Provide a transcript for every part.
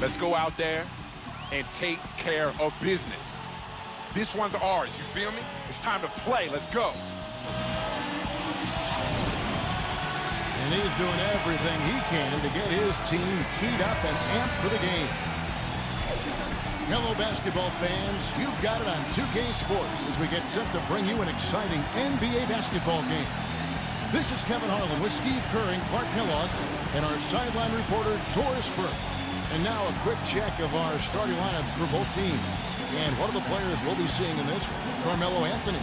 Let's go out there and take care of business. This one's ours, you feel me? It's time to play. Let's go. And he's doing everything he can to get his team keyed up and amped for the game. Hello, basketball fans. You've got it on 2K Sports as we get set to bring you an exciting NBA basketball game. This is Kevin Harlan with Steve Kerr and Clark Kellogg and our sideline reporter, Doris Burke. And now a quick check of our starting lineups for both teams. And one of the players we'll be seeing in this one, Carmelo Anthony.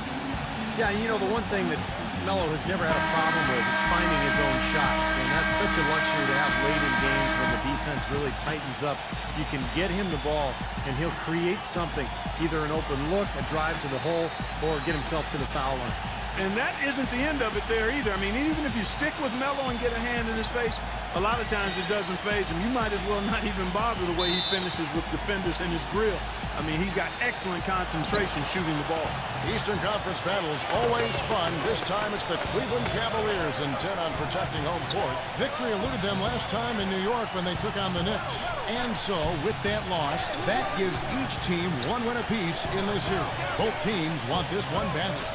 Yeah, you know, the one thing that Melo has never had a problem with is finding his own shot. And that's such a luxury to have late in games when the defense really tightens up. You can get him the ball, and he'll create something, either an open look, a drive to the hole, or get himself to the foul line. And that isn't the end of it there either. I mean, even if you stick with Melo and get a hand in his face, a lot of times it doesn't faze him. You might as well not even bother the way he finishes with defenders in his grill. I mean, he's got excellent concentration shooting the ball. Eastern Conference battles always fun. This time it's the Cleveland Cavaliers intent on protecting home court. Victory eluded them last time in New York when they took on the Knicks. And so, with that loss, that gives each team one win apiece in this series. Both teams want this one badly.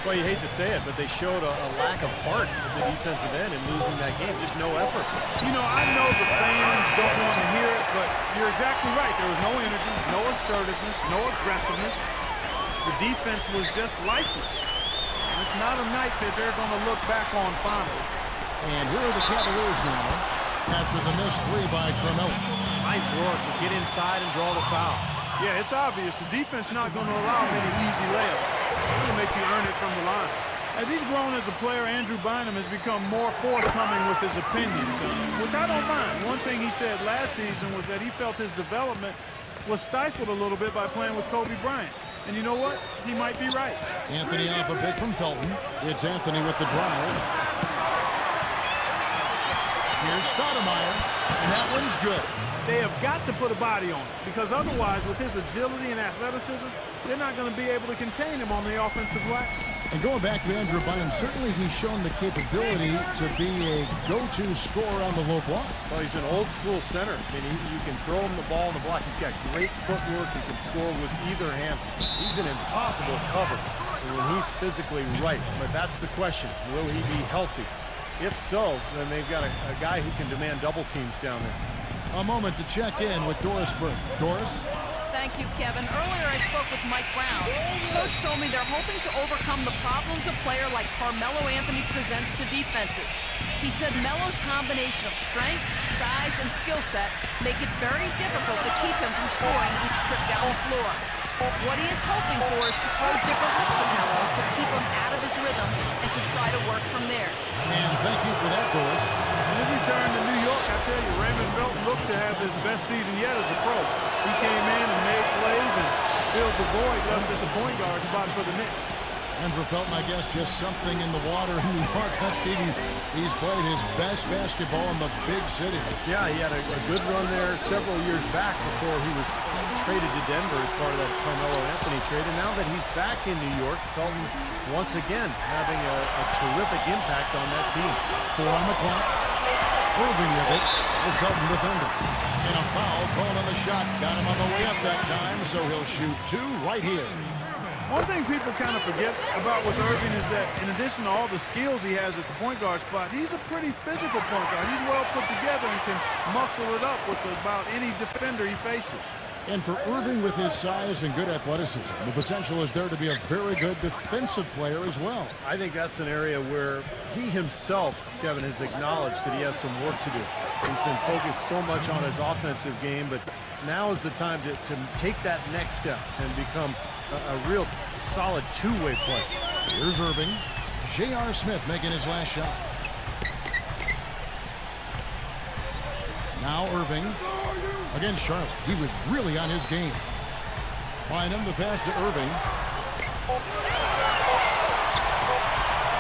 Well, you hate to say it, but they showed a lack of heart at the defensive end in losing that game. Just no effort. You know, I know the fans don't want to hear it, but you're exactly right. There was no energy, no assertiveness, no aggressiveness. The defense was just lifeless. It's not a night that they're going to look back on fondly. And here are the Cavaliers now after the missed three by Carmelo. Nice work to get inside and draw the foul. Yeah, it's obvious. The defense not going to allow many easy layups. It's going to make you earn it from the line. As he's grown as a player, Andrew Bynum has become more forthcoming with his opinions, which I don't mind. One thing he said last season was that he felt his development was stifled a little bit by playing with Kobe Bryant. And you know what? He might be right. Anthony off a pick from Felton. It's Anthony with the drive. Here's Stoudemire, and that one's good. They have got to put a body on it, because otherwise, with his agility and athleticism, they're not going to be able to contain him on the offensive glass. And going back to Andrew Bynum, certainly he's shown the capability to be a go-to scorer on the low block. Well, he's an old-school center. I mean, you can throw him the ball in the block. He's got great footwork. He can score with either hand. He's an impossible cover when he's physically right. But that's the question. Will he be healthy? If so, then they've got a guy who can demand double teams down there. A moment to check in with Doris Burke. Doris? Thank you, Kevin. Earlier I spoke with Mike Brown. Coach told me they're hoping to overcome the problems a player like Carmelo Anthony presents to defenses. He said Melo's combination of strength, size, and skill set make it very difficult to keep him from scoring each trip down the floor. What he is hoping for is to throw different looks at Melo to keep him out of his rhythm and to try to work from there. And thank you for that, Doris. His return to New York, I tell you, Raymond Felton looked to have his best season yet as a pro. He came in and made plays and filled the void left at the point guard spot for the Knicks. And for Felton, I guess just something in the water in New York. Stevie, he's played his best basketball in the big city. Yeah, he had a good run there several years back before he was traded to Denver as part of that Carmelo Anthony trade. And now that he's back in New York, Felton once again having a terrific impact on that team. 4 on the clock. Irving with it. The Felton defender. And a foul called on the shot. Got him on the way up that time, so he'll shoot 2 right here. One thing people kind of forget about with Irving is that in addition to all the skills he has at the point guard spot, he's a pretty physical point guard. He's well put together and can muscle it up with about any defender he faces. And for Irving, with his size and good athleticism, the potential is there to be a very good defensive player as well. I think that's an area where he himself, Kevin, has acknowledged that he has some work to do. He's been focused so much on his offensive game, but now is the time to take that next step and become a real solid two-way player. Here's Irving. J.R. Smith making his last shot. Now Irving against Charlotte. He was really on his game. Bynum, the pass to Irving.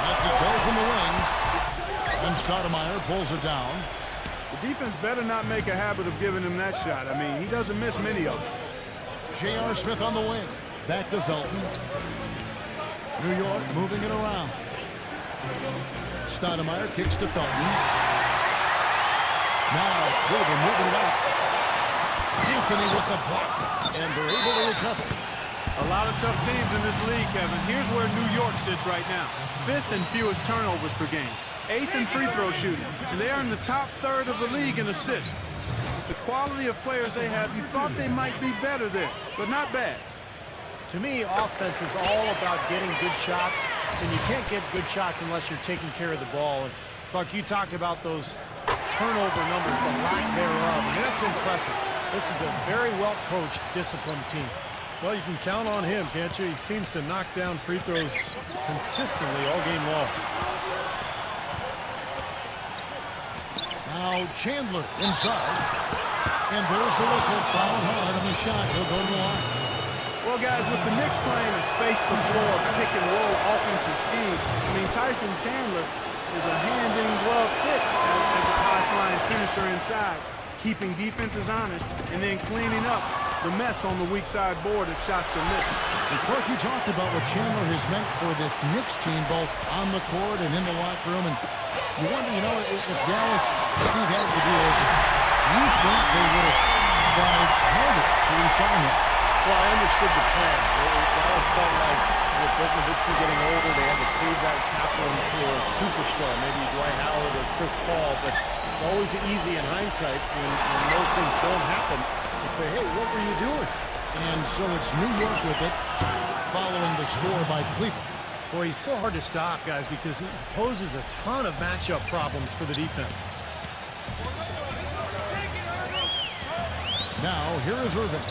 Lets it go from the wing. And Stoudemire pulls it down. The defense better not make a habit of giving him that shot. I mean, he doesn't miss many of them. J.R. Smith on the wing. Back to Felton. New York moving it around. Stoudemire kicks to Felton. Now Cleveland moving it out. McKinney with the block, and they're able to recover. A lot of tough teams in this league, Kevin. Here's where New York sits right now. 5th in fewest turnovers per game. 8th in free throw shooting. And they are in the top third of the league in assists. With the quality of players they have, you thought they might be better there, but not bad. To me, offense is all about getting good shots, and you can't get good shots unless you're taking care of the ball. And Clark, you talked about those turnover numbers, the lack thereof, and that's impressive. This is a very well-coached, disciplined team. Well, you can count on him, can't you? He seems to knock down free throws consistently all game long. Now Chandler inside. And there's the whistle. Foul hard on the shot. He'll go to the line. Well, guys, with the Knicks playing a space-to-floor, pick-and-roll offensive scheme, I mean, Tyson Chandler is a hand-in-glove fit as a high-flying finisher inside, keeping defenses honest, and then cleaning up the mess on the weak side board if shots are missed. And Clark, you talked about what Chandler has meant for this Knicks team, both on the court and in the locker room. And you wonder, you know, if Dallas, Steve has the deal, you think they would have tried harder to re-sign him? Well, I understood the plan. Dallas felt like with Dirk Nowitzki getting older, they had to save that capital for a superstar, maybe Dwight Howard or Chris Paul. But it's always easy in hindsight when those things don't happen to say, hey, what were you doing? And so it's New York with it, following the score by Cleveland. Boy, he's so hard to stop, guys, because he poses a ton of matchup problems for the defense. Now, here is Irving.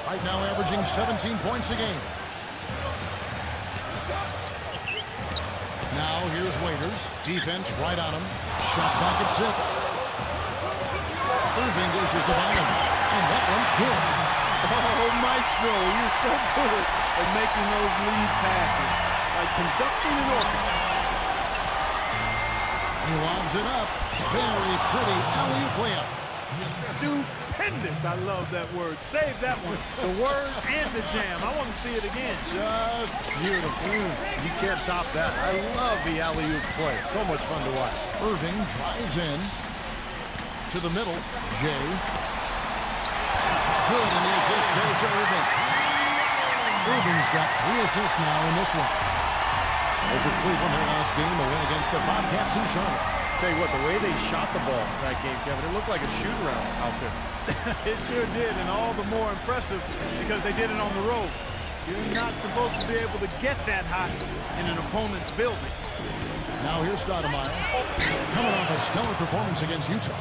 Right now averaging 17 points a game. Now, here's Waiters. Defense right on him. Shot clock at 6. Irving dishes to Bynum. And that one's good. Oh, Maestro, you're so good at making those lead passes, like conducting an orchestra. He lobs it up. Very pretty alley-oop layup. Stupendous. I love that word. Save that one. The word and the jam. I want to see it again. Just beautiful. You can't top that. I love the alley-oop play. So much fun to watch. Irving drives in. To the middle. Jay. Good, and the assist goes to Irving. Irving's got 3 assists now in this one. Over Cleveland, their last game, a win against the Bobcats in Charlotte. Tell you what, the way they shot the ball that game, Kevin, it looked like a shoot-around out there. It sure did, and all the more impressive because they did it on the road. You're not supposed to be able to get that hot in an opponent's building. Now here's Stoudemire, coming off a stellar performance against Utah.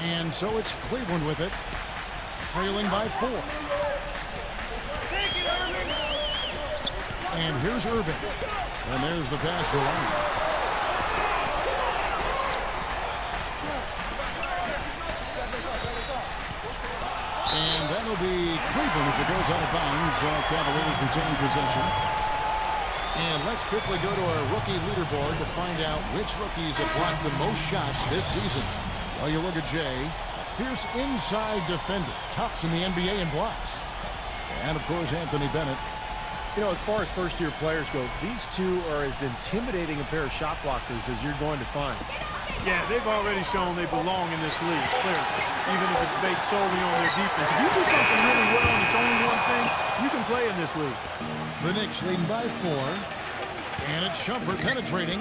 And so it's Cleveland with it, trailing by 4. And here's Irving. And there's the pass to Lonnie. And that'll be Cleveland as it goes out of bounds. Cavaliers retain possession. And let's quickly go to our rookie leaderboard to find out which rookies have blocked the most shots this season. Well, you look at Jay, a fierce inside defender, tops in the NBA in blocks. And, of course, Anthony Bennett. You know, as far as first-year players go, these two are as intimidating a pair of shot blockers as you're going to find. Yeah, they've already shown they belong in this league, clearly, even if it's based solely on their defense. If you do something really well and it's only one thing, you can play in this league. The Knicks leading by 4. And it's Shumpert penetrating.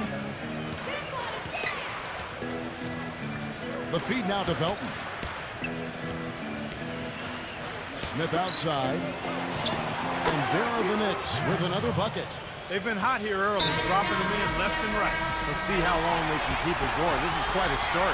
The feed now to Felton. Smith outside. And there are the Knicks with another bucket. They've been hot here early, dropping them in left and right. Let's see how long they can keep it going. This is quite a start.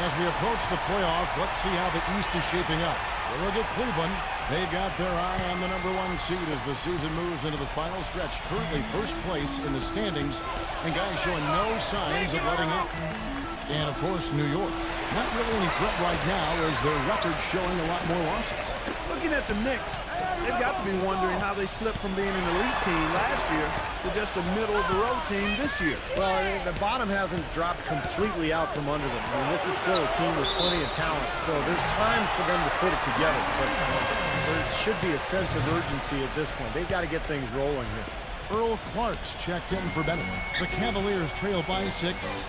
As we approach the playoffs, let's see how the East is shaping up. We'll look at Cleveland. They've got their eye on the #1 seed as the season moves into the final stretch. Currently first place in the standings, and guys showing no signs of letting up. And, of course, New York. Not really any threat right now as their record showing a lot more losses. Looking at the Knicks, they've got to be wondering how they slipped from being an elite team last year to just a middle-of-the-road team this year. Well, the bottom hasn't dropped completely out from under them. I mean, this is still a team with plenty of talent, so there's time for them to put it together. But there should be a sense of urgency at this point. They've got to get things rolling here. Earl Clark's checked in for Bennett. The Cavaliers trail by 6.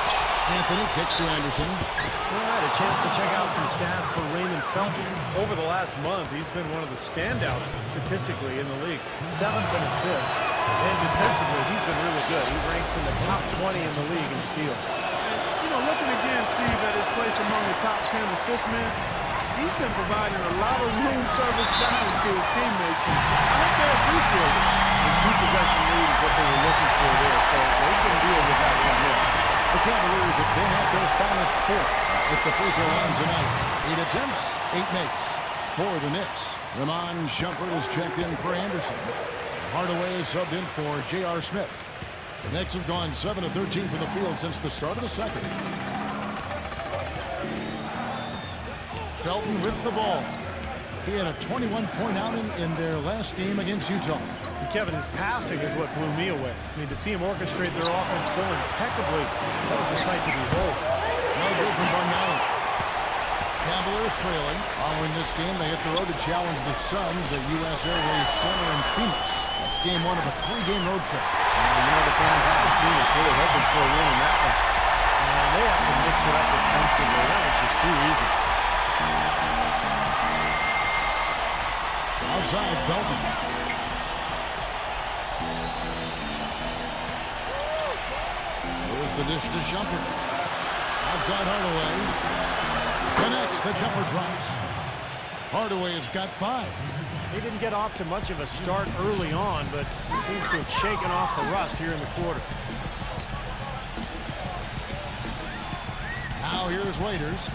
Anthony kicks to Anderson. All right, a chance to check out some stats for Raymond Felton. Over the last month, he's been one of the standouts statistically in the league. 7th in assists. And defensively, he's been really good. He ranks in the top 20 in the league in steals. You know, looking again, Steve, at his place among the top 10 assist men, he's been providing a lot of room service downs to his teammates, and I hope they appreciate it. The 2-possession lead is what they were looking for there, so they can deal with that one miss. The Cavaliers have been at their finest fourth with the free throw line tonight. 8 attempts, 8 makes for the Knicks. Ramon Shumpert is checked in for Anderson. Hardaway is subbed in for J.R. Smith. The Knicks have gone 7 of 13 from the field since the start of the second. Felton with the ball. He had a 21-point outing in their last game against Utah. And Kevin, his passing is what blew me away. I mean, to see him orchestrate their offense so impeccably, that was a sight to behold. No good from Bargnani. Cavaliers trailing. Following this game, they hit the road to challenge the Suns at U.S. Airways Center in Phoenix. That's game 1 of a 3-game road trip. You know the fans out in Phoenix really hoping for a win in that one. And they have to mix it up defensively. That was just too easy. Outside, Felton. There's the dish to Shumpert. Outside Hardaway. Connects, the jumper drops. Hardaway has got 5. They didn't get off to much of a start early on, but seems to have shaken off the rust here in the quarter. Now here's Waiters.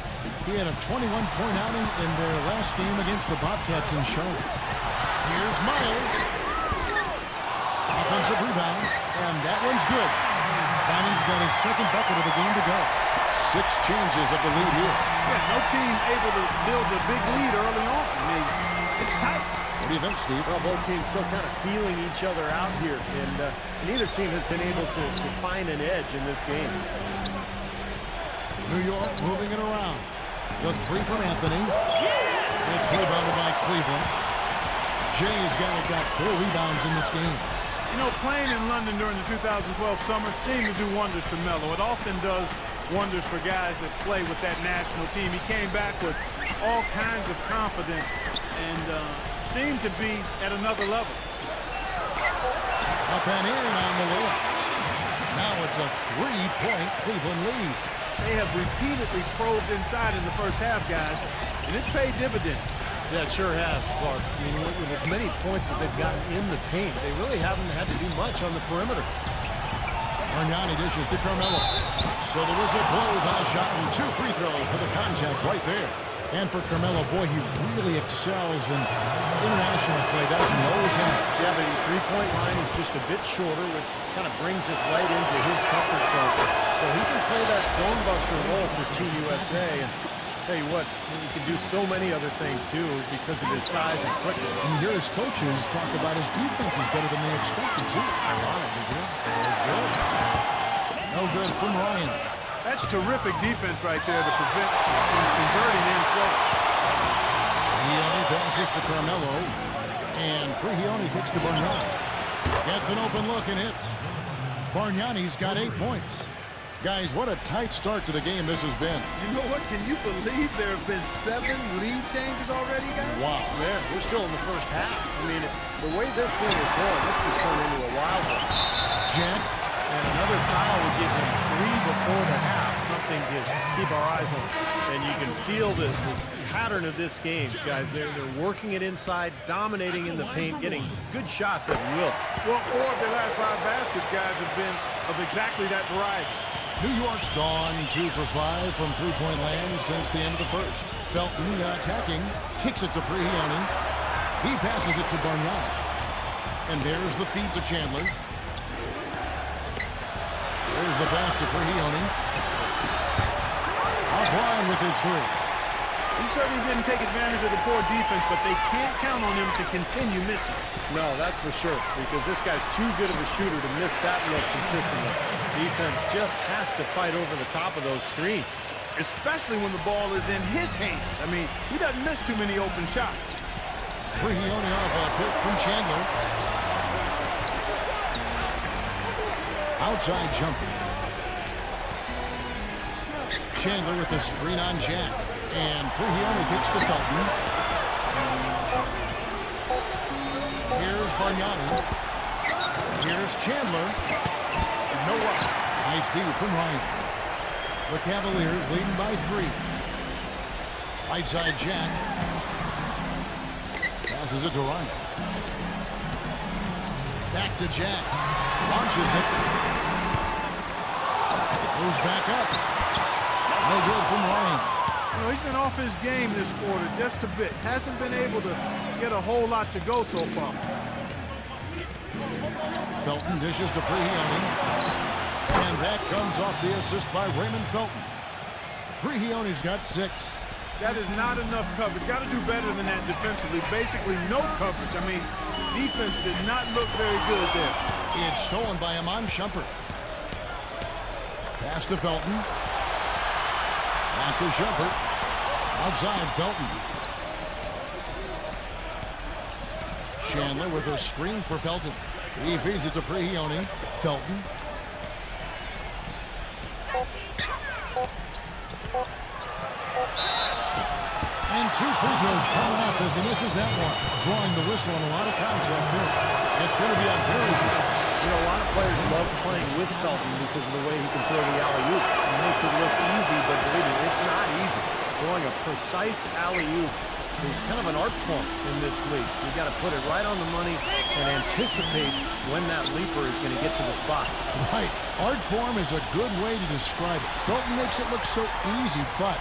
He had a 21-point outing in their last game against the Bobcats in Charlotte. Here's Miles. Offensive rebound, and that one's good. Cannon's got his second bucket of the game to go. 6 changes of the lead here. Yeah, no team able to build a big lead early on. I mean, it's tight. What do you think, Steve? Well, both teams still kind of feeling each other out here, and neither team has been able to find an edge in this game. New York moving it around. The 3 from Anthony. It's rebounded by Cleveland. Jay's got 4 rebounds in this game. You know, playing in London during the 2012 summer seemed to do wonders for Melo. It often does wonders for guys that play with that national team. He came back with all kinds of confidence and seemed to be at another level. Up and in on the layup. Now it's a 3-point Cleveland lead. They have repeatedly probed inside in the first half, guys, and it's paid dividends. Yeah, it sure has, Clark. I mean, with as many points as they've gotten in the paint, they really haven't had to do much on the perimeter. Bargnani dishes to Carmelo. So the whistle blows on a shot and 2 free throws for the contact right there. And for Carmelo, boy, he really excels in international play, doesn't he? Always has. Yeah, but the three-point line is just a bit shorter, which kind of brings it right into his comfort zone. So he can play that zone buster role for Team USA. And tell you what, he can do so many other things, too, because of his size and quickness. And you hear his coaches talk about his defense is better than they expected, too. Ironic, isn't it? Very good. No good from Ryan. That's terrific defense right there to prevent from converting in close. Prigioni passes to Carmelo. And Prigioni kicks to Bargnani. Gets an open look and hits. Bargnani's got 8 points. Guys, what a tight start to the game this has been. You know what? Can you believe there have been 7 lead changes already, guys? Wow. Man, we're still in the first half. I mean, the way this thing is going, this could turn into a wild one. Jet. And another foul would give him 3 before the half, something to keep our eyes on. And you can feel the pattern of this game, guys. They're working it inside, dominating in the paint, getting good shots at will. Well, 4 of their last 5 baskets, guys, have been of exactly that variety. New York's gone 2 for 5 from 3-point land since the end of the first. Felton attacking, kicks it to Prigioni. He passes it to Bargnani. And there's the feed to Chandler. There's the pass to Prigioni. Offline with his 3. He certainly didn't take advantage of the poor defense, but they can't count on him to continue missing. No, that's for sure, because this guy's too good of a shooter to miss that look consistently. Defense just has to fight over the top of those screens. Especially when the ball is in his hands. I mean, he doesn't miss too many open shots. Prigioni off a pick from Chandler. Outside jumper. Chandler with the screen on Jack. And Prihione kicks to Felton. Here's Bargnani. Here's Chandler. No up. Nice D from Ryan. The Cavaliers leading by 3. Right side Jack. Passes it to Ryan. Back to Jack. Launches it. Goes back up. No good from Ryan. You know, he's been off his game this quarter just a bit. Hasn't been able to get a whole lot to go so far. Felton dishes to Prihione. And that comes off the assist by Raymond Felton. Prihione's got 6. That is not enough coverage. Got to do better than that defensively. Basically no coverage. I mean, defense did not look very good there. It's stolen by Iman Shumpert. Pass to Felton. Back to Shumpert. Outside Felton. Chandler with a screen for Felton. He feeds it to Prihione. Felton. And 2 free throws coming up as he misses that one. Drawing the whistle on a lot of contact there. It's going to be on Thursday. You know, a lot of players love playing with Felton because of the way he can throw the alley-oop. It makes it look easy, but believe me, it's not easy. Throwing a precise alley-oop is kind of an art form in this league. You got to put it right on the money and anticipate when that leaper is going to get to the spot. Right. Art form is a good way to describe it. Felton makes it look so easy, but,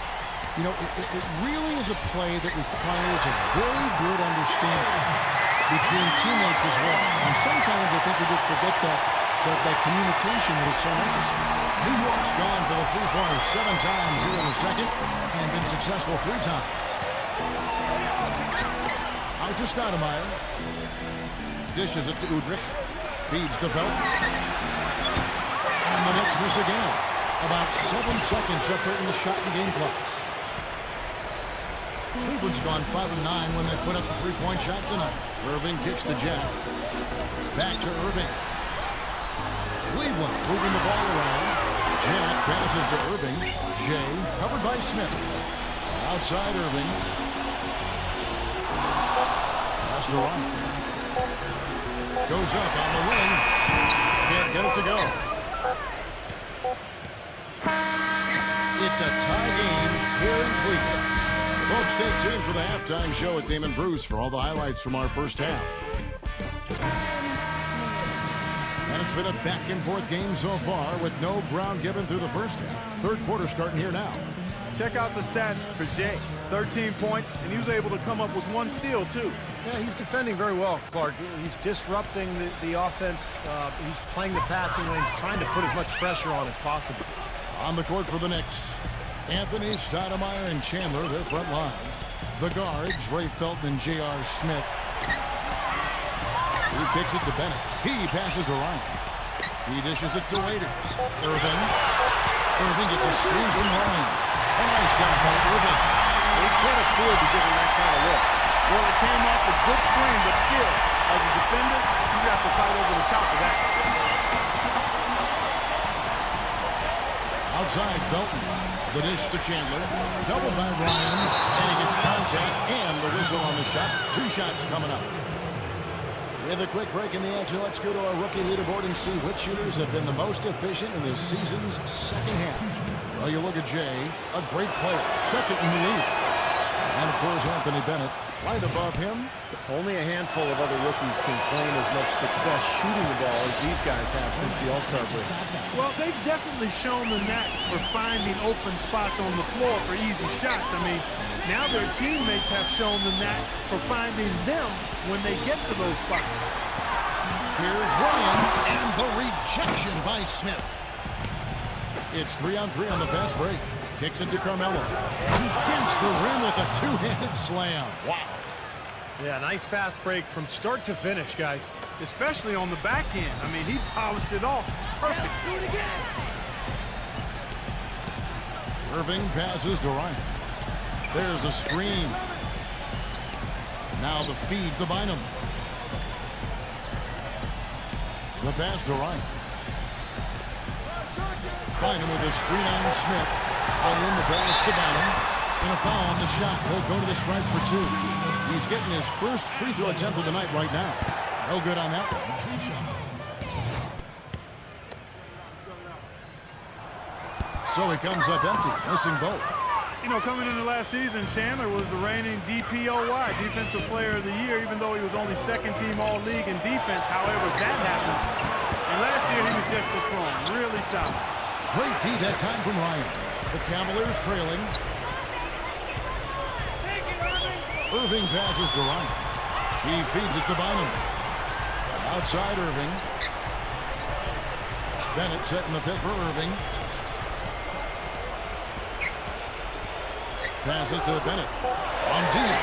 you know, it really is a play that requires a very good understanding between teammates as well. And sometimes I think we just forget that communication that is so necessary. New York's gone for the three-pointer 7 times here in the second and been successful 3 times. Out to Stoudemire. Dishes it to Udrich. Feeds to Felton. And the Knicks miss again. About 7 seconds separating the shot and game clocks. Cleveland's gone 5 of 9 when they put up the 3-point shot tonight. Irving kicks to Jack. Back to Irving. Cleveland moving the ball around. Jack passes to Irving. Jay covered by Smith. Outside Irving. Pass to Ryan. Goes up on the wing. Can't get it to go. It's a tie game here in Cleveland. Folks, stay tuned for the halftime show at Damon Bruce for all the highlights from our first half. And it's been a back-and-forth game so far with no ground given through the first half. Third quarter starting here now. Check out the stats for Jay. 13 points, and he was able to come up with 1 steal, too. Yeah, he's defending very well, Clark. He's disrupting the offense. He's playing the passing lanes, trying to put as much pressure on as possible. On the court for the Knicks, Anthony, Stoudemire, and Chandler, their front line. The guards, Ray Felton and J.R. Smith. He kicks it to Bennett. He passes to Ryan. He dishes it to Waiters. Irving. Irving gets a screen from Ryan. A nice shot by Irving. They can't afford to give him that kind of look. Well, it came off a good screen, but still, as a defender, you have to fight over the top of that. Outside Felton. The dish to Chandler. Doubled by Ryan. And he gets contact and the whistle on the shot. 2 shots coming up. With a quick break in the action, let's go to our rookie leaderboard and see which shooters have been the most efficient in this season's second half. Well, you look at Jay, a great player, second in the league. And, of course, Anthony Bennett, right above him. Only a handful of other rookies can claim as much success shooting the ball as these guys have since the All-Star break. Well, they've definitely shown the knack for finding open spots on the floor for easy shots. I mean, now their teammates have shown the knack for finding them when they get to those spots. Here's Ryan, and the rejection by Smith. It's 3-on-3 on the fast break. Kicks it to Carmelo. He dents the rim with a 2-handed slam. Wow. Yeah, nice fast break from start to finish, guys. Especially on the back end. I mean, he polished it off. Perfect. Do it again. Irving passes to Ryan. There's a screen. Now the feed to Bynum. The pass to Ryan. Bynum with a screen on Smith. In the pass to Bynum. And a foul on the shot. He'll go to the stripe for 2. He's getting his first free throw attempt of the night right now. No good on that one. 2 shots. So he comes up empty, missing both. You know, coming into last season, Chandler was the reigning DPOY, Defensive Player of the Year, even though he was only second-team All-League in defense. However, that happened. And last year, he was just as strong. Really solid. Great D that time from Ryan. The Cavaliers trailing. Irving passes to Ryan. He feeds it to Bynum. Outside Irving. Bennett setting the pick for Irving. Pass it to Bennett. On deep.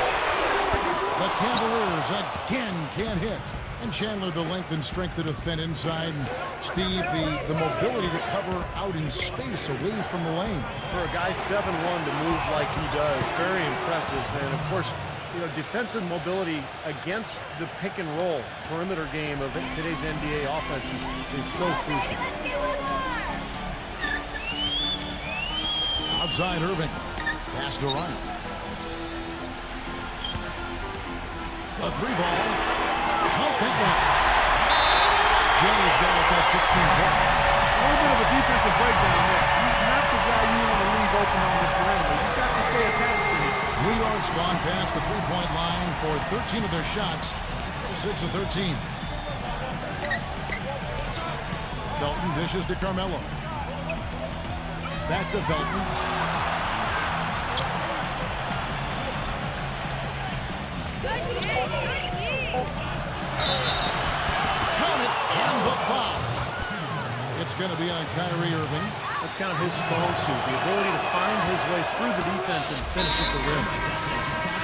The Cavaliers again can't hit. And Chandler, the length and strength to defend inside. And Steve, the mobility to cover out in space away from the lane. For a guy 7'1" to move like he does, very impressive. And, of course, you know, defensive mobility against the pick and roll perimeter game of today's NBA offense is so crucial. Outside Irving. Pass to Ryan. A 3-ball. Count that one. Jay's got it at 16 points. A little bit of a defensive breakdown there. He's not the guy you want to leave open on the perimeter. You've got to stay attached to him. New York's gone past the 3-point line for 13 of their shots. 6 of 13. Felton dishes to Carmelo. Back to Felton. Count it, and the foul. It's going to be on Kyrie Irving. That's kind of his strong suit, the ability to find his way through the defense and finish at the rim.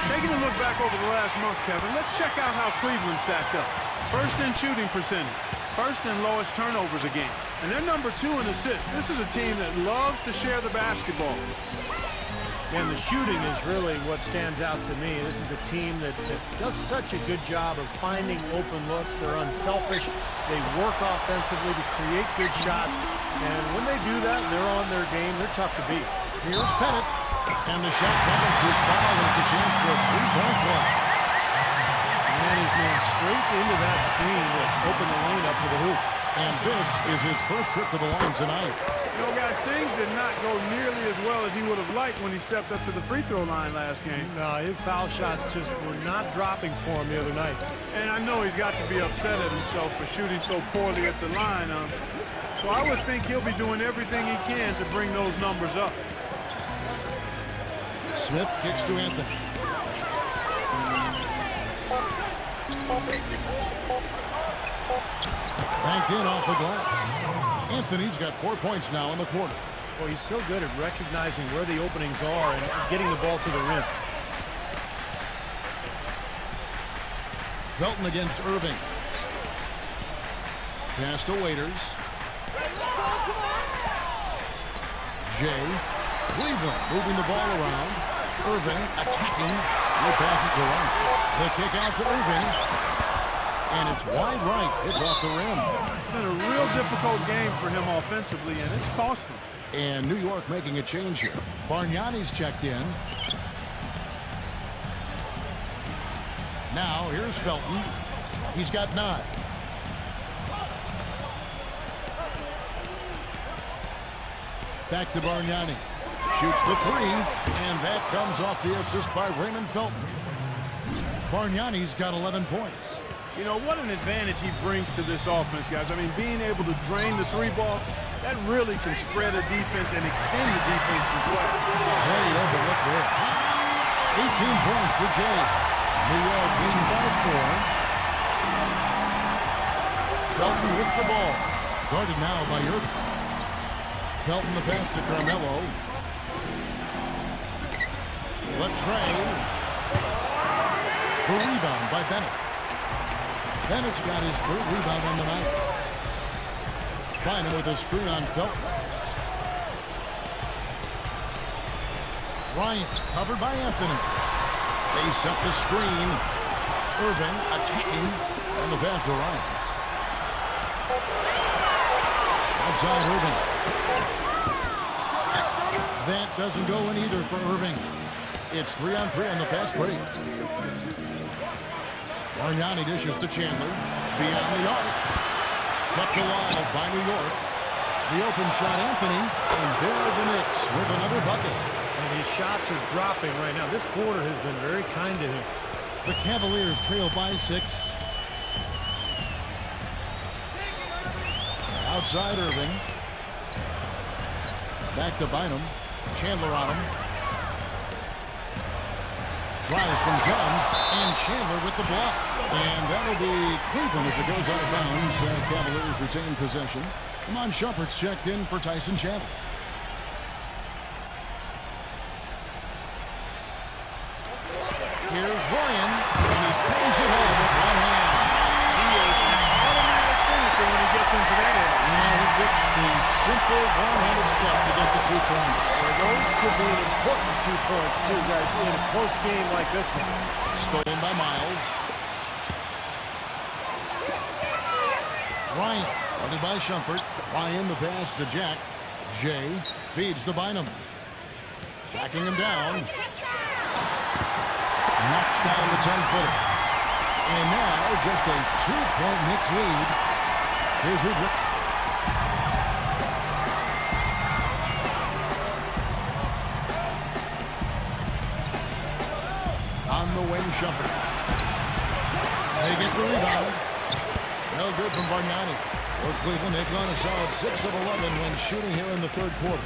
Taking a look back over the last month, Kevin, let's check out how Cleveland stacked up. First in shooting percentage. First and lowest turnovers a game. And they're number 2 in assists. This is a team that loves to share the basketball. And the shooting is really what stands out to me. This is a team that does such a good job of finding open looks. They're unselfish. They work offensively to create good shots. And when they do that, they're on their game. They're tough to beat. Here's Bennett. And the shot comes his foul. It's a chance for a 3-point play. And he's man straight into that screen to open the lane up for the hoop. And this is his first trip to the line tonight. You know, guys, things did not go nearly as well as he would have liked when he stepped up to the free throw line last game. No, his foul shots just were not dropping for him the other night. And I know he's got to be upset at himself for shooting so poorly at the line. So I would think he'll be doing everything he can to bring those numbers up. Smith kicks to Anthony. Banked in off the glass. Anthony's got 4 points now in the quarter. Well, he's so good at recognizing where the openings are and getting the ball to the rim. Felton against Irving. Pass to Waiters. Jay. Cleveland moving the ball around. Irving attacking. He'll pass it to Ryan. The kick out to Irving. And it's wide right. It's off the rim. It's been a real difficult game for him offensively, and it's cost him. And New York making a change here. Bargnani's checked in. Now, here's Felton. He's got 9. Back to Bargnani. Shoots the 3, and that comes off the assist by Raymond Felton. Bargnani's got 11 points. You know, what an advantage he brings to this offense, guys. I mean, being able to drain the 3-ball, that really can spread a defense and extend the defense as well. Great overlook there. 18 points for Jay. New York leading by 4. Felton with the ball. Guarded now by Irving. Felton the pass to Carmelo. Latrey. The rebound by Bennett. Bennett's got his 3rd rebound on the night. Bynum with a screen on Felton. Ryan covered by Anthony. They set the screen. Irving attacking on the pass to Ryan. Outside Irving. That doesn't go in either for Irving. It's 3-on-3 on the fast break. Bargnani dishes to Chandler. Beyond the arc. Kept alive by New York. The open shot, Anthony. And there are the Knicks with another bucket. And his shots are dropping right now. This quarter has been very kind to him. The Cavaliers trail by 6. Outside Irving. Back to Bynum. Chandler on him. Drives from 10. And Chandler with the block. And that'll be Cleveland as it goes out of bounds. Cavaliers retain possession. Iman Shumpert's checked in for Tyson Chandler. Here's Ryan. And he pulls it home with one hand. He is an automatic finisher when he gets into that area. Now he picks the simple one-handed step to get the 2 points. Well, those could be an important 2 points, too, guys, in a close game like this one. Stolen by Miles. Ryan, guarded by Shumpert. Ryan the pass to Jack. Jay feeds to Bynum. Backing him down. Knocks down the 10-footer. And now just a 2-point Knicks lead. Here's Udrich. On the wing, Shumpert. They get the rebound. No good from Bargnani. For Cleveland, they've gone a solid 6 of 11 when shooting here in the 3rd quarter.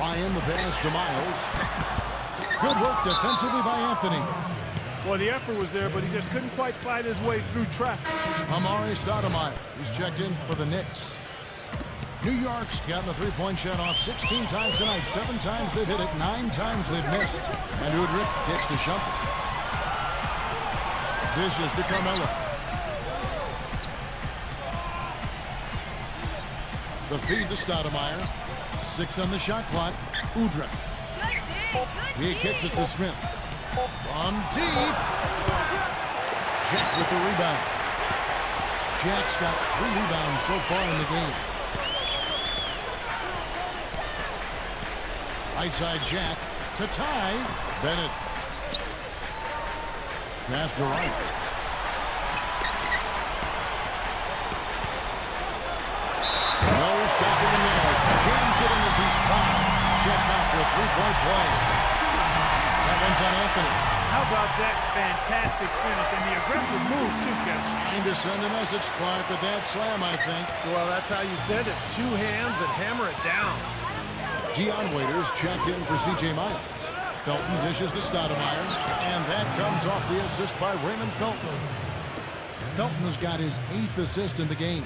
Ryan the pass to Miles. Good work defensively by Anthony. Well, the effort was there, but he just couldn't quite fight his way through traffic. Amari Stoudemire. He's checked in for the Knicks. New York's gotten the 3-point shot off 16 times tonight. 7 times they've hit it. 9 times they've missed. And Udrich gets to Shumpert. Dishes to Carmelo. The feed to Stoudemire. 6 on the shot clock. Udrich. He kicks it to Smith. From deep. Jack with the rebound. Jack's got 3 rebounds so far in the game. Right side Jack to tie. Bennett. Pass to Wright. No stopping him there. Jams it in as he's fouled. Just out for a 3-point play. That one's on Anthony. How about that fantastic finish and the aggressive move, too, Kevin? Trying to send a message, Clark, with that slam, I think. Well, that's how you send it. 2 hands and hammer it down. Dion Waiters checked in for C.J. Miles. Felton dishes to Stoudemire, and that comes off the assist by Raymond Felton. Felton has got his 8th assist in the game.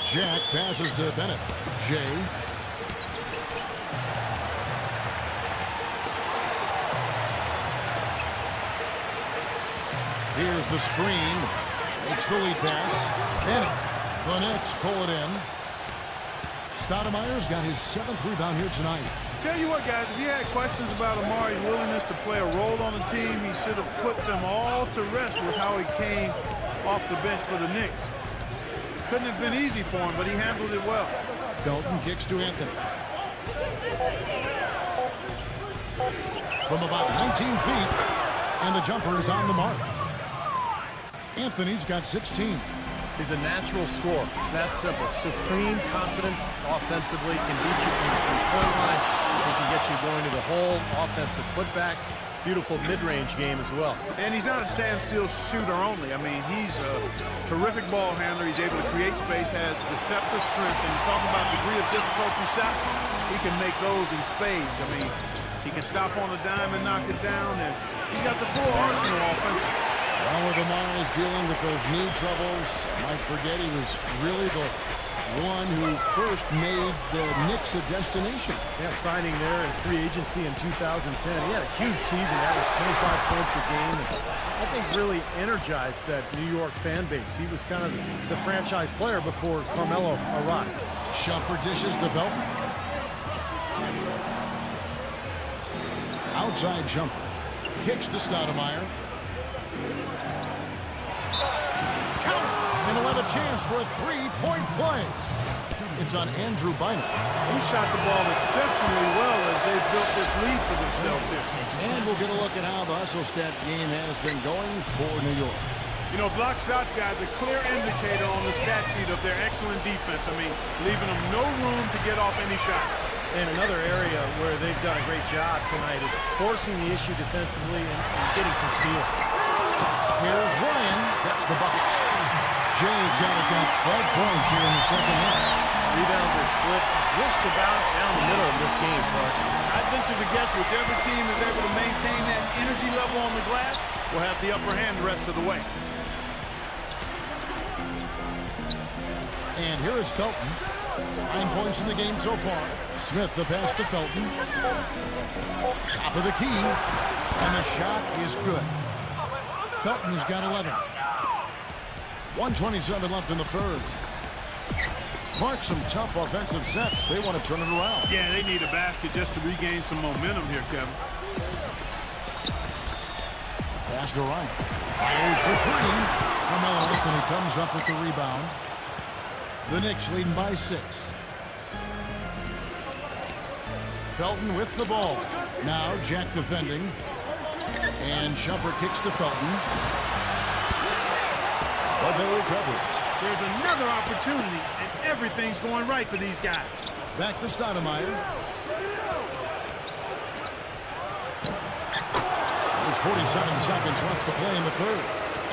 Jack passes to Bennett. Jay. Here's the screen. Makes the lead pass. Bennett. The Knicks pull it in. Stoudemire's got his 7th rebound here tonight. Tell you what, guys, if you had questions about Amari's willingness to play a role on the team, he should have put them all to rest with how he came off the bench for the Knicks. Couldn't have been easy for him, but he handled it well. Felton kicks to Anthony. From about 19 feet, and the jumper is on the mark. Anthony's got 16. He's a natural scorer. It's that simple. Supreme confidence offensively. Can beat you from the point line. He can get you going to the hole. Offensive putbacks. Beautiful mid-range game as well. And he's not a standstill shooter only. I mean, he's a terrific ball handler. He's able to create space, has deceptive strength. And you talk about degree of difficulty shots, he can make those in spades. I mean, he can stop on a dime and knock it down. And he's got the full arsenal offensively. Well, with Amari's dealing with those knee troubles, Mike forget he was really the one who first made the Knicks a destination. Yeah, signing there in free agency in 2010. He had a huge season, averaged 25 points a game. And I think really energized that New York fan base. He was kind of the franchise player before Carmelo arrived. Shumpert dishes to Felton. Outside Shumpert. Kicks to Stoudemire. And he'll have a chance for a 3-point play. It's on Andrew Bynum. He shot the ball exceptionally well as they built this lead for themselves here. And we'll get a look at how the hustle stat game has been going for New York. You know, block shots, guys, a clear indicator on the stat sheet of their excellent defense. I mean, leaving them no room to get off any shots. And another area where they've done a great job tonight is forcing the issue defensively and getting some steals. Here's Ryan. That's the bucket. Jay's got 12 points here in the second half. Rebounds are split just about down the middle of this game, Clark. I'd venture to guess whichever team is able to maintain that energy level on the glass will have the upper hand the rest of the way. And here is Felton. 9 points in the game so far. Smith the pass to Felton. Top of the key. And the shot is good. Felton's got 11. 1:27 left in the third. Clark, some tough offensive sets. They want to turn it around. Yeah, they need a basket just to regain some momentum here, Kevin. Pass to Ryan. Fires for three. Carmelo Anthony comes up with the rebound. The Knicks leading by 6. Felton with the ball. Now Jack defending. And Shumpert kicks to Felton. But they recover it. There's another opportunity, and everything's going right for these guys. Back to Stoudemire. There's 47 seconds left to play in the third.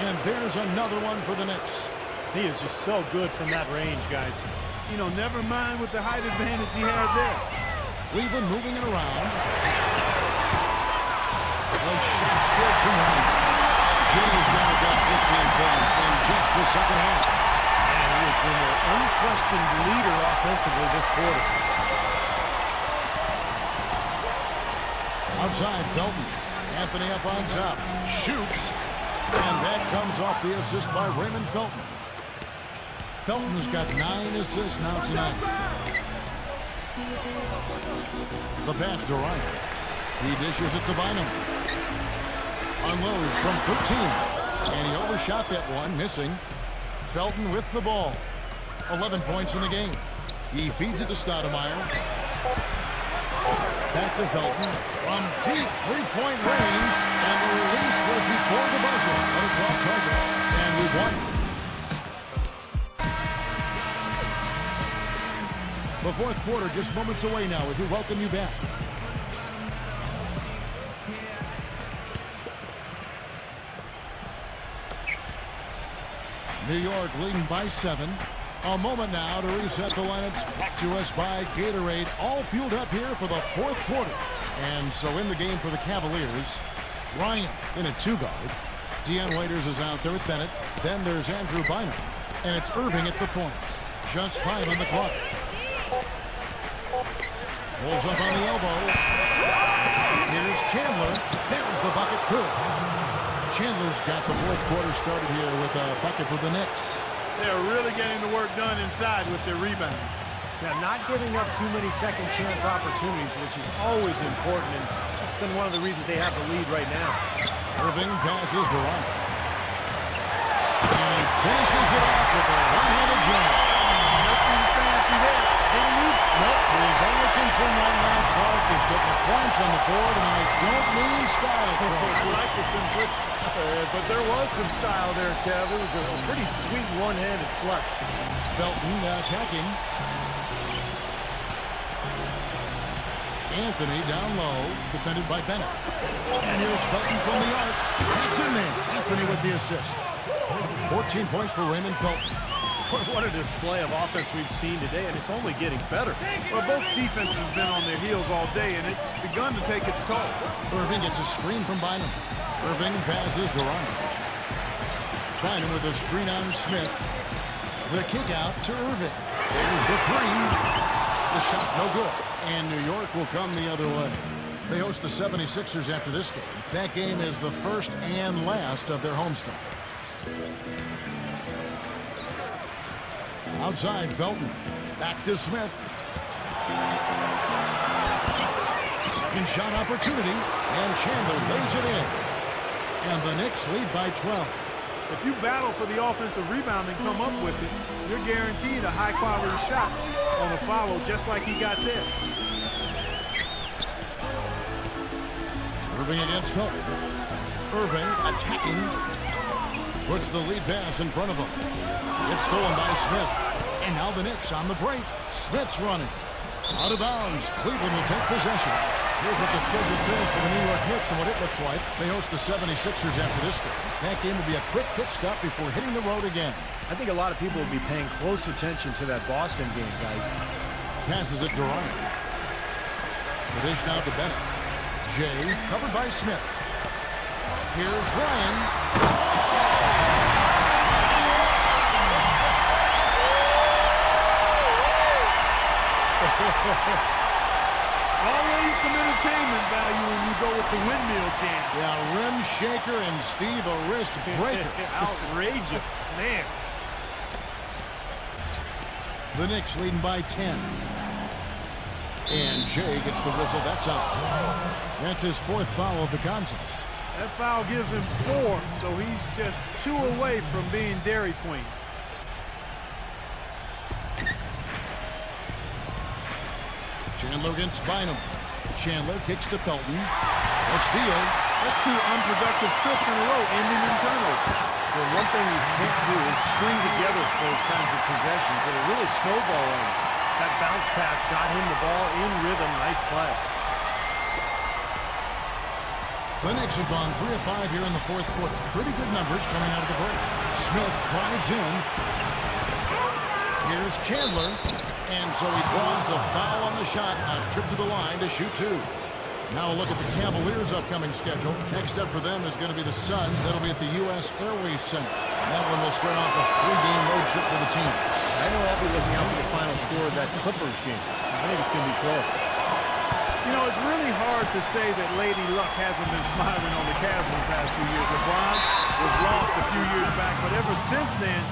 And there's another one for the Knicks. He is just so good from that range, guys. You know, never mind with the height advantage he had there. Cleveland moving it around. The shot's good from him. James now got 15 points in just the second half. And he has been their unquestioned leader offensively this quarter. Outside, Felton. Anthony up on top. Shoots. And that comes off the assist by Raymond Felton. Felton's got 9 assists now tonight. The pass to Ryan. He dishes it to Bynum. Unloads from 13. And he overshot that one, missing. Felton with the ball. 11 points in the game. He feeds it to Stoudemire. Back to Felton. From deep three-point range. And the release was before the buzzer. But it's off target. And we've won. The fourth quarter just moments away now as we welcome you back. New York leading by 7. A moment now to reset the lineups. Brought to us by Gatorade. All fueled up here for the fourth quarter. And so in the game for the Cavaliers, Ryan in a 2-guard. Deion Waiters is out there with Bennett. Then there's Andrew Bynum. And it's Irving at the point. Just 5 on the clock. Pulls up on the elbow. Here's Chandler. There's the bucket. Good. Chandler's got the fourth quarter started here with a bucket for the Knicks. They're really getting the work done inside with their rebound. Yeah, not giving up too many second chance opportunities, which is always important, and that's been one of the reasons they have the lead right now. Irving passes to Ryan. And finishes it off with a one-handed jam. Nothing fancy there. Didn't need. Nope, his only concern right now, Clark, is getting the points on the board, and I don't mean style. I like the simplicity. But there was some style there, Kev. It was a pretty sweet one-handed flush. Felton attacking. Anthony down low, defended by Bennett. And here's Felton from the arc. That's in there. Anthony with the assist. 14 points for Raymond Felton. What a display of offense we've seen today, and it's only getting better. Well, both defenses have been on their heels all day, and it's begun to take its toll. Irving gets a screen from Bynum. Irving passes to Ryan. Bynum with a screen on Smith. The kick out to Irving. There's the three. The shot no good. And New York will come the other way. They host the 76ers after this game. That game is the first and last of their homestand. Outside, Felton. Back to Smith. Second shot opportunity. And Chandler lays it in. And the Knicks lead by 12. If you battle for the offensive rebound and come up with it, you're guaranteed a high-quality shot on a follow just like he got there. Irving against Felton. Irving attacking. Puts the lead pass in front of him. It's stolen by Smith. And now the Knicks on the break. Smith's running. Out of bounds. Cleveland will take possession. Here's what the schedule says for the New York Knicks and what it looks like. They host the 76ers after this game. That game will be a quick pit stop before hitting the road again. I think a lot of people will be paying close attention to that Boston game, guys. Passes it to Ryan. The dish now to Bennett. Jay covered by Smith. Here's Ryan. Always some entertainment value when you go with the windmill chant. Yeah, rim shaker and Steve a wrist breaker. Outrageous, man. The Knicks leading by 10. And Jay gets the whistle. That's out. That's his 4th foul of the contest. That foul gives him 4, so he's just 2 away from being Dairy Queen. Chandler against Bynum. Chandler kicks to Felton. A steal. That's 2 unproductive trips in a row, ending in turnover. Well, one thing you can't do is string together those kinds of possessions. It'll really snowball on you. That bounce pass got him the ball in rhythm. Nice play. The Knicks have gone 3 of 5 here in the 4th quarter. Pretty good numbers coming out of the break. Smith drives in. Here's Chandler. And so he draws the foul on the shot. A trip to the line to shoot 2. Now a look at the Cavaliers' upcoming schedule. Next up for them is going to be the Suns. That'll be at the U.S. Airways Center. That one will start off a 3-game road trip for the team. I know I'll be looking out for the final score of that Clippers game. I think it's going to be close. You know, it's really hard to say that Lady Luck hasn't been smiling on the Cavs in the past few years. LeBron was lost a few years back, but ever since then,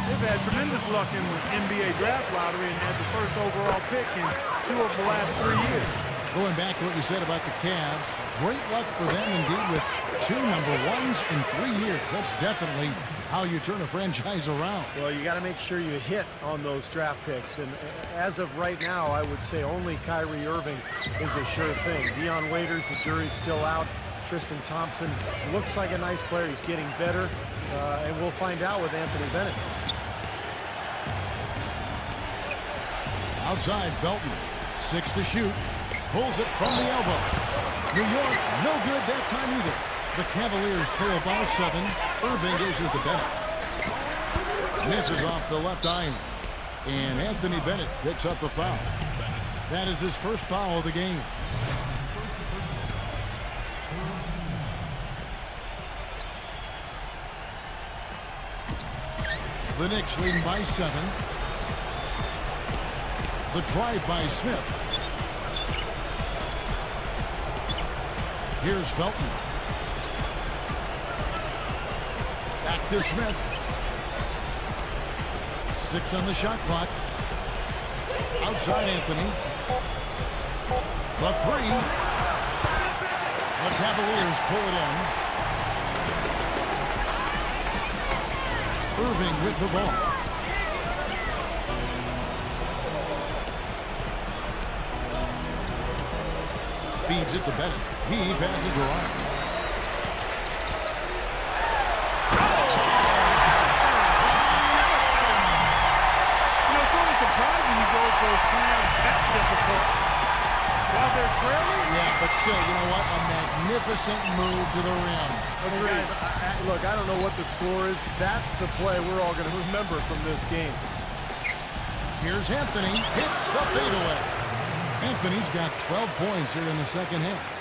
they've had tremendous luck in the NBA draft lottery and had the 1st overall pick in 2 of the last 3 years. Going back to what you said about the Cavs, great luck for them indeed with 2 number 1s in 3 years. That's definitely how you turn a franchise around. Well, you got to make sure you hit on those draft picks. And as of right now, I would say only Kyrie Irving is a sure thing. Dion Waiters, the jury's still out. Tristan Thompson looks like a nice player. He's getting better. And we'll find out with Anthony Bennett. Outside, Felton. 6 to shoot. Pulls it from the elbow. New York, no good that time either. The Cavaliers trail by 7. Irving dishes to Bennett. Misses off the left iron. And Anthony Bennett picks up the foul. That is his 1st foul of the game. The Knicks leading by 7. The drive by Smith. Here's Felton. Back to Smith. 6 on the shot clock. Outside Anthony. The 3. The Cavaliers pull it in. Irving with the ball. Feeds it to Bennett. He passes to Ryan. You know, sort of surprising he goes for a slam that difficult while they're trailing. Yeah, but still, you know what? A magnificent move to the rim. Okay, guys, look, I don't know what the score is. That's the play we're all going to remember from this game. Here's Anthony. Hits the fadeaway. Anthony's got 12 points here in the 2nd half.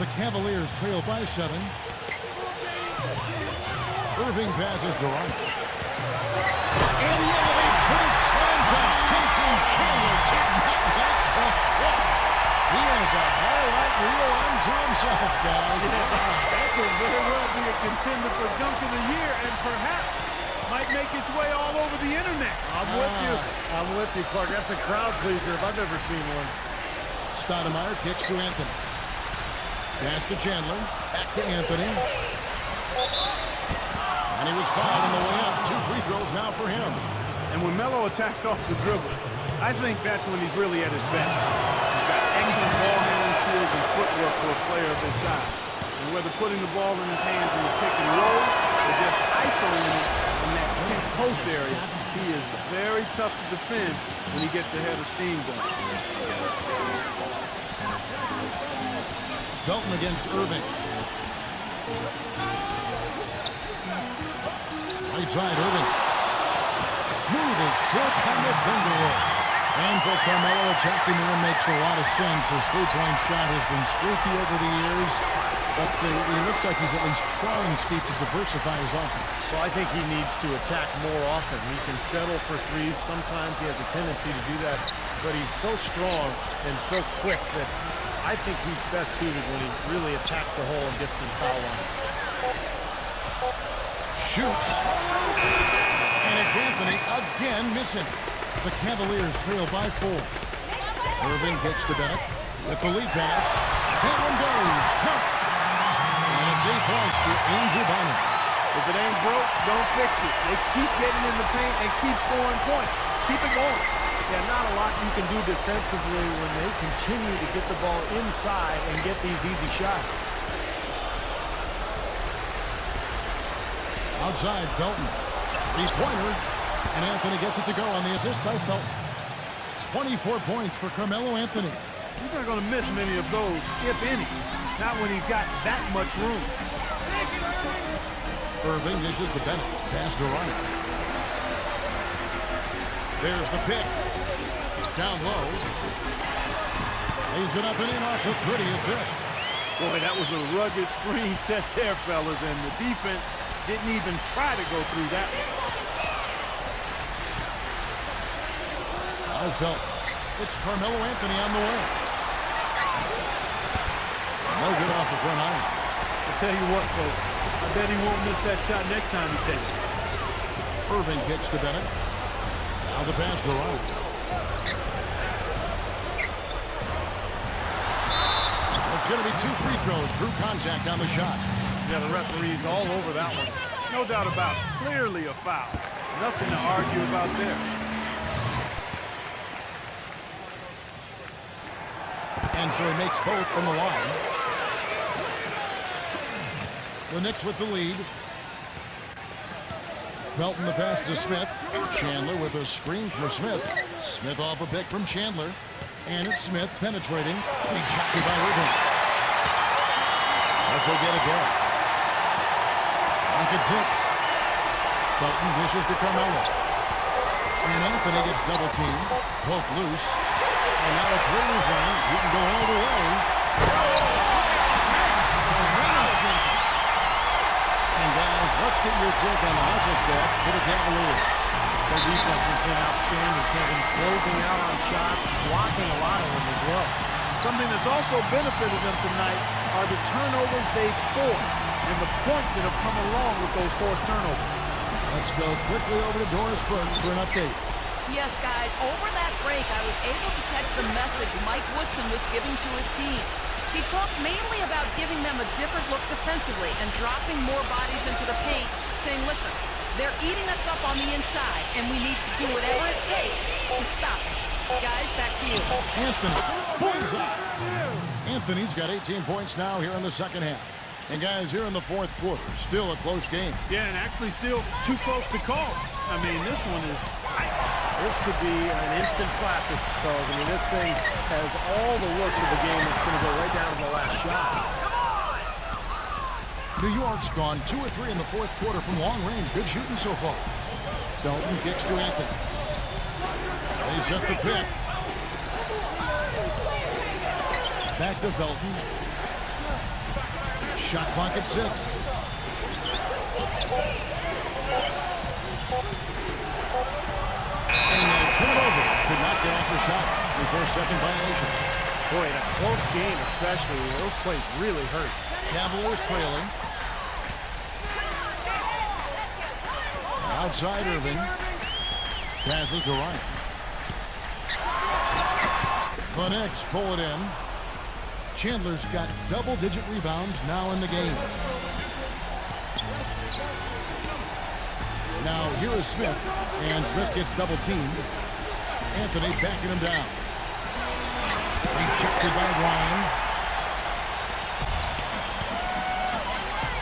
The Cavaliers trail by 7. Irving passes to Ryan. And he elevates for the slam dunk. Tyson Chandler taking that back. He has a highlight reel unto himself, guys. That could very well be a contender for Dunk of the Year and perhaps might make its way all over the internet. I'm with you. I'm with you, Clark. That's a crowd pleaser if I've ever seen one. Stoudemire kicks to Anthony. Pass to Chandler. Back to Anthony. And he was fouled on the way up. 2 free throws now for him. And when Melo attacks off the dribble, I think that's when he's really at his best. He's got excellent ball handling skills and footwork for a player of his size. And whether putting the ball in his hands in the pick and roll or just isolating it in that pinch post area, he is very tough to defend when he gets ahead of steam going. Felton against Irving. Right side, Irving. Smooth as silk on the finger roll. And for Carmelo, attacking the rim makes a lot of sense. His three-point shot has been streaky over the years, but he looks like he's at least trying, Steve, to diversify his offense. So I think he needs to attack more often. He can settle for threes. Sometimes he has a tendency to do that, but he's so strong and so quick that I think he's best suited when he really attacks the hole and gets to the foul line. Shoots. And it's Anthony again missing. The Cavaliers trail by 4. Irving gets to Bennett with the lead pass. That one goes. Count. And it's 8 points to Andrew Bynum. If it ain't broke, don't fix it. They keep getting in the paint and keep scoring points. Keep it going. Yeah, not a lot you can do defensively when they continue to get the ball inside and get these easy shots. Outside, Felton. 3-pointer. And Anthony gets it to go on the assist by Felton. 24 points for Carmelo Anthony. He's not going to miss many of those, if any. Not when he's got that much room. Irving dishes to Bennett. Pass to Ryan. There's the pick. Down low. Lays it up and in off the pretty assist. Boy, that was a rugged screen set there, fellas, and the defense didn't even try to go through that one. Felton. It's Carmelo Anthony on the way. No good off the front iron. I'll tell you what, folks. I bet he won't miss that shot next time he takes it. Irving kicks to Bennett. Now the pass to Ryan. It's going to be 2 free throws. Drew contact on the shot. Yeah, the referee's all over that one. No doubt about it. Clearly a foul. Nothing to argue about there. And so he makes both from the line. The Knicks with the lead. Felton the pass to Smith. Chandler with a screen for Smith. Smith off a pick from Chandler. And it's Smith penetrating. Rejected by Irving. But they get it back. Pocket 6. Felton dishes to Carmelo. And Anthony gets double teamed. Poke loose. And now it's Raiders line. He can go all the way. And guys, let's get your take on the hustle stats for the Cavaliers. Their defense has been outstanding, Kevin, closing out on shots, blocking a lot of them as well. Something that's also benefited them tonight are the turnovers they've forced and the points that have come along with those forced turnovers. Let's go quickly over to Doris Burke for an update. Yes, guys, over that break, I was able to catch the message Mike Woodson was giving to his team. He talked mainly about giving them a different look defensively and dropping more bodies into the paint, saying, listen, they're eating us up on the inside, and we need to do whatever it takes to stop it. Guys, back to you. Anthony, bullseye. Anthony's got 18 points now here in the second half. And guys, here in the fourth quarter, still a close game. Yeah, and actually still too close to call. I mean, this one is tight. This could be an instant classic, fellas. I mean, this thing has all the looks of the game that's going to go right down to the last shot. New York's gone 2 or 3 in the fourth quarter from long range. Good shooting so far. Felton kicks to Anthony. They set the pick. Back to Felton. Shot clock at 6. And turnover. Could not get off the shot before second violation. Boy, in a close game especially, those plays really hurt. Cavaliers trailing. Outside Irving. Passes to Ryan. The Knicks pull it in. Chandler's got double-digit rebounds now in the game. Now here is Smith, and Smith gets double teamed. Anthony backing him down. Rejected by Ryan.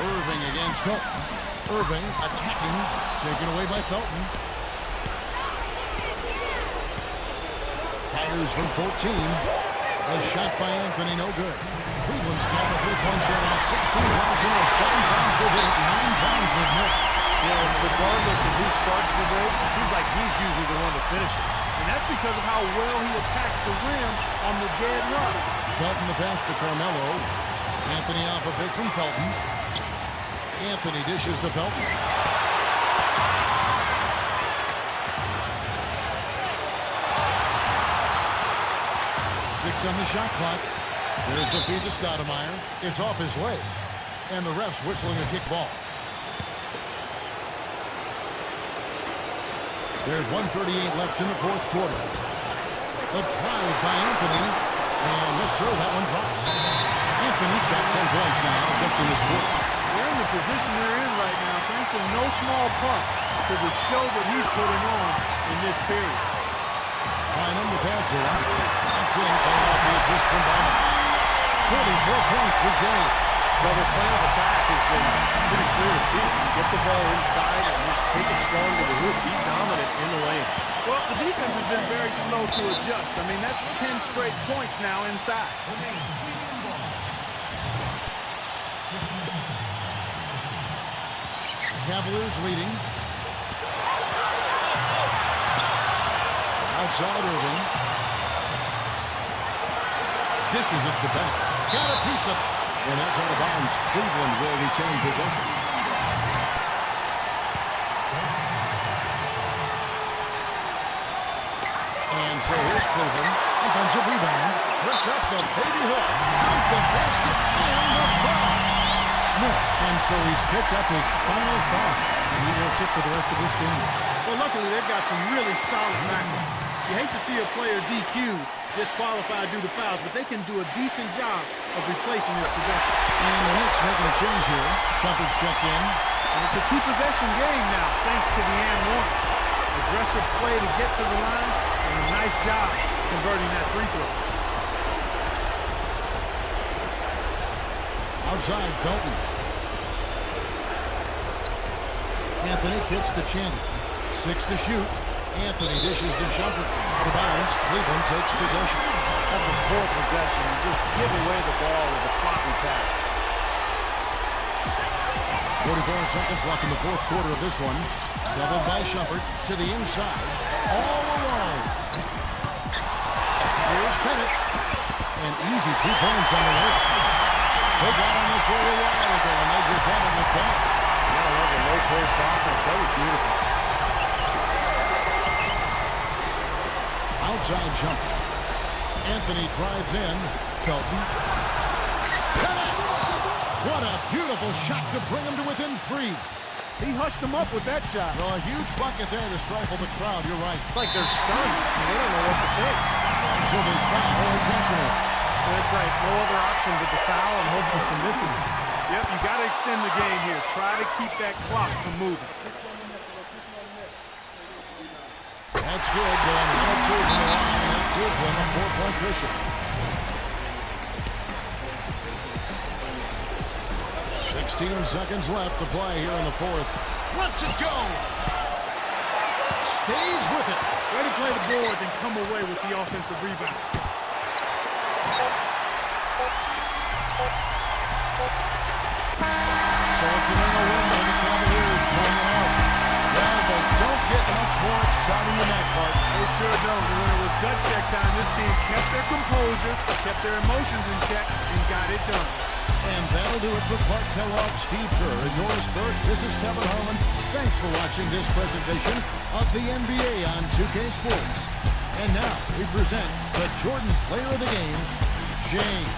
Irving against Felton. Irving attacking, taken away by Felton. Fires from 14. A shot by Anthony, no good. Cleveland's got a three-point shot out 16 times in it, 7 times with it, 9 times they've missed. You know, regardless of who starts the break, it seems like he's usually the one to finish it. And that's because of how well he attacks the rim on the dead run. Felton the pass to Carmelo. Anthony off a pick from Felton. Anthony dishes to Felton. 6 on the shot clock. There's the feed to Stoudemire. It's off his leg. And the ref's whistling a kick ball. There's 1:38 left in the fourth quarter. The drive by Anthony. And yes, sir, that one drops. Anthony's got 10 points now just in this quarter. They're in the position they're in right now, thanks in no small part to the show that he's putting on in this period. Bynum, the pass goal. That's in. Coming off the assist from Bynum. 44 points for Jay. Well, this plan of attack has been pretty clear to see. You get the ball inside and just take it strong to the hoop. Be dominant in the lane. Well, the defense has been very slow to adjust. I mean, that's 10 straight points now inside. Cavaliers leading. Outside Irving. Dishes it to Bennett. Got a piece of it. And that's out of bounds. Cleveland will retain possession. And so here's Cleveland. Offensive rebound. Puts up the baby hook. Count the basket and the foul. Smith. And so he's picked up his final foul. And he will sit for the rest of this game. Well, luckily, they've got some really solid backup. You hate to see a player DQ, disqualified due to fouls, but they can do a decent job of replacing his possession. And the Knicks making a change here. Shumpert's checked in. And it's a two-possession game now, thanks to the and one. Aggressive play to get to the line, and a nice job converting that free throw. Outside, Felton. Anthony kicks to Chandler. 6 to shoot. Anthony dishes to Shumpert. Out of bounds. Cleveland takes possession. That's a poor possession. You just give away the ball with a sloppy pass. 44 seconds left in the fourth quarter of this one. Doubled by Shumpert to the inside. All alone. Here's Bennett. An easy 2 points on the way. They got on this roll a while ago, and they just haven't looked back. Yeah, I love the low-post offense. That was beautiful. Outside jumper. Anthony drives in. Felton. Connects! What a beautiful shot to bring him to within 3. He hushed him up with that shot. Well, a huge bucket there to stifle the crowd. You're right. It's like they're stunned. They don't know what to think. And so they foul intentionally. That's right. No other option but to foul and hope for some misses. Yep, you got to extend the game here. Try to keep that clock from moving. That's good. Going 1-2 from the line. And that gives them a 4-point cushion. 16 seconds left to play here in the fourth. Lets it go. Stays with it. Way to play the boards and come away with the offensive rebound. So it's another win by the Cavaliers pulling it out. Well, they don't get much more exciting than that part. They sure don't. And when it was gut check time, this team kept their composure, kept their emotions in check, and got it done. And that'll do it for Clark Kellogg, Steve Kerr, and Norris Burke. This is Kevin Harlan. Thanks for watching this presentation of the NBA on 2K Sports. And now we present the Jordan Player of the Game, James.